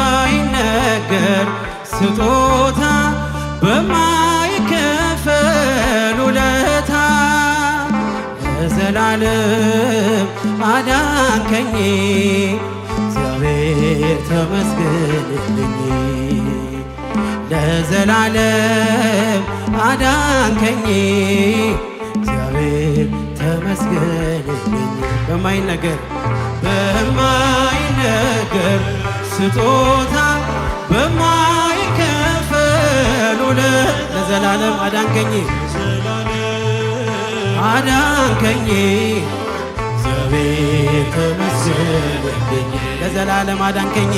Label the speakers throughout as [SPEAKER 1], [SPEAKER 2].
[SPEAKER 1] በማይነገር ስጦታ በማይከፈል ውለታ ለዘላለም አዳንከኝ እግዚአብሔር ተመስገንልኝ። ለዘላለም አዳንከኝ እግዚአብሔር ተመስገንልኝ። በማይነገር ስጦታ በማይከፈል ውለታ ለዘላለም አዳንከኝ እግዚአብሔር ተመስገንልኝ። ለዘላለም አዳንከኝ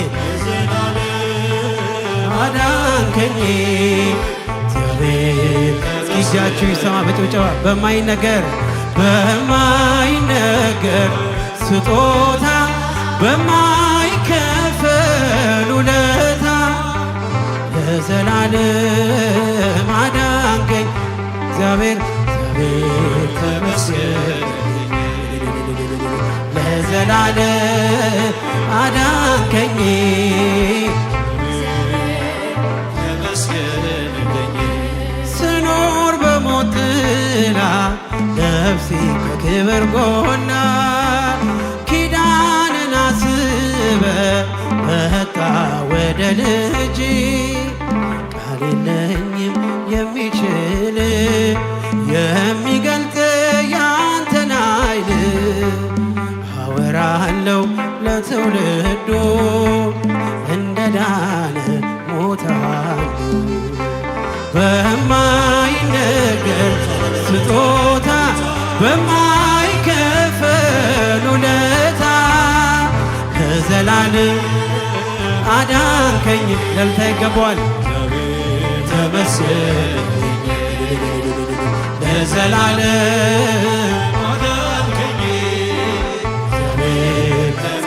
[SPEAKER 1] እግዚአብሔር። እጃችሁ ይሰማ በጭብጨባ በማይነገር ስጦታ በማይከፈል ውለታ ለዘላለም አዳንከኝ እግዚአብሔር ተመስገን። ለዘላለም አዳንከኝ ስኖር በሞት ጥላ ነፍሴ ከክብር ጎና ኪዳንን አስበ መጣ ወደ ልጅ ቃል የለኝም የሚችል የሚገልጥ ያንተን ኃይል አወራለሁ ለትውልዱ እንደ ዳነ ሞታሉ በማይነገር ስጦታ በማይከፈል ውለታ ለዘላለም አዳንከኝ። ለልታ ይገባዋል ተመስገን። ለዘላለም አዳንከኝ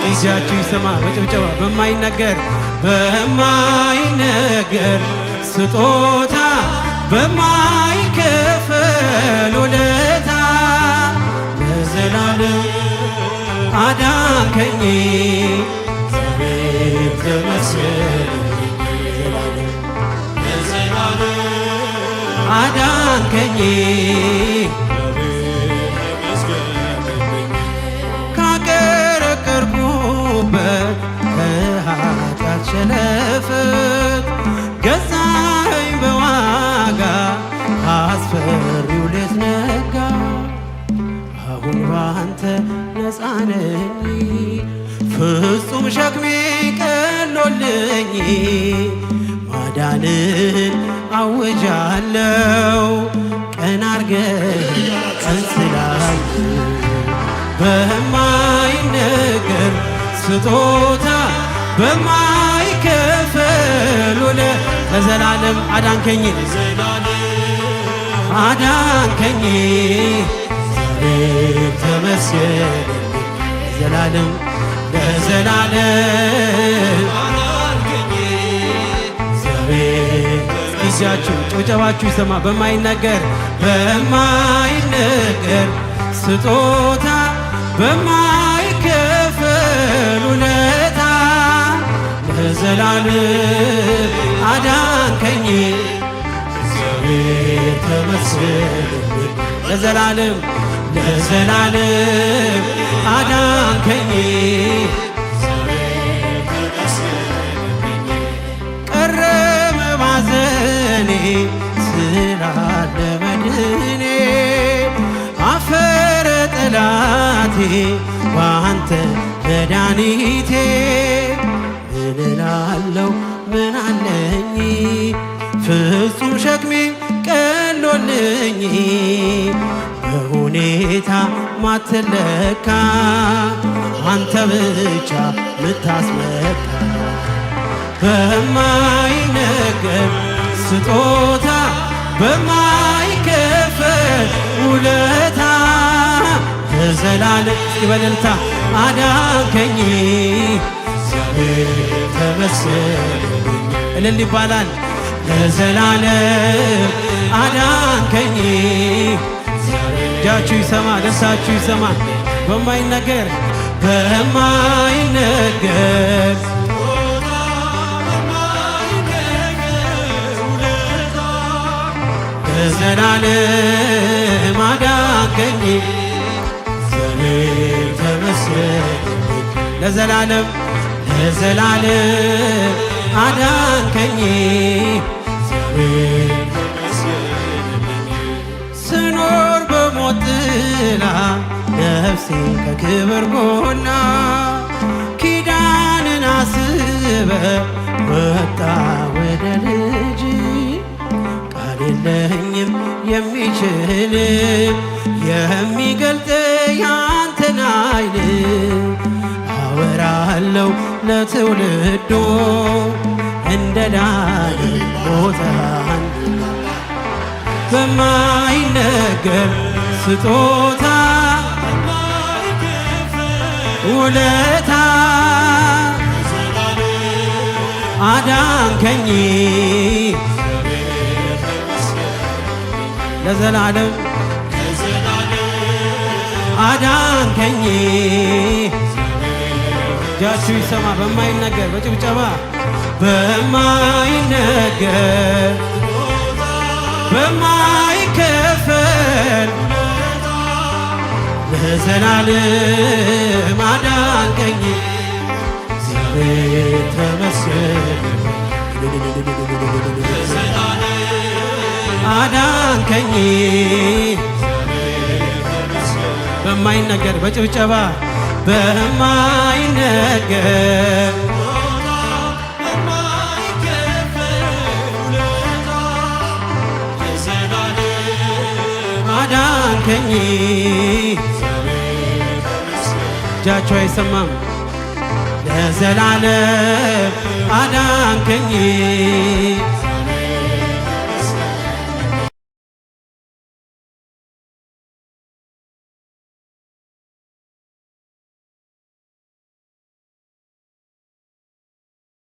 [SPEAKER 1] እጃችሁ ይሰማ በጭብጨባ በማይነገር ስጦታ በማይከፈል ውለታ ለዘላለም አዳንከኝ እግዚአብሔር ተመስገን። ለዘላለም አዳንከኝ ካቀረቀርኩበት ከኃጢአት ሸለፈት ገዛኸኝ በዋጋ አስፈሪው ሌት ነጋ። አሁን ባንተ ነፃ ነኝ ፍጹም ሸክሜ ቀሎልኝ ማዳንን አውጃለሁ ቀን አርገህ ቀን ስላየ በማይነገር ስጦታ በማይከፈል ውለታ ለዘላለም አዳንከኝ እግዚአብሔር ተመስገን። ለዘላለም አዳንከኝ እግዚአብሔር። ጊዜያችሁ ጭብጨባችሁ ይሰማ በማይነገር ስጦታ በማይከፈል ውለታ ለዘላለም አዳንከኝ እግዚአብሔር ተመስገን። ለዘላለም አዳንከኝ ቀረበ ባዘኔ ስላለ መድኔ አፈረ ጠላቴ ባንተ መድኃኒቴ ምን እላለሁ ምን አለኝ ፍጹም ሸክሜ ቀሎልኝ በሁኔታ ማትለካ አንተ ብቻ ምታስመካ በማይነገር ስጦታ በማይከፈል ውለታ ለዘላለም በእልልታ አዳንከኝ እግዚአብሔር ተመስገን። እልል ይባላል ለዘላለም አዳንከኝ። እጃችሁ ይሰማ ደስታችሁ ይሰማ በማይነገር ለዘላለም አዳንከኝ እግዚአብሔር ተመስገን ለዘላለም ለዘላለም አዳንከኝ እግዚአብሔር ስኖር በሞት ጥላ ነፍሴ ከክብር ጎና ኪዳንን አስበ ወጣ ወደ ልጅ ቃል የለኝም የሚችል የሚገልጥ ያንተን ኃይል አወራለሁ ለትውልዶ እንደ ዳን ሞታን በማይነገር ስጦታ ውለታ አዳንከኝ ለዘላለም አዳንከኝ። እጃችሁ ይሰማ በማይነገር በጭብጨባ በማይነገር በማይከፈል ለዘላለም አዳንከኝ እግዚአብሔር ተመስገን አዳንከኝ በማይነገር በጭብጨባ በማይነገር አዳንከኝ እጃቸው አይሰማም ለዘላለም አዳንከኝ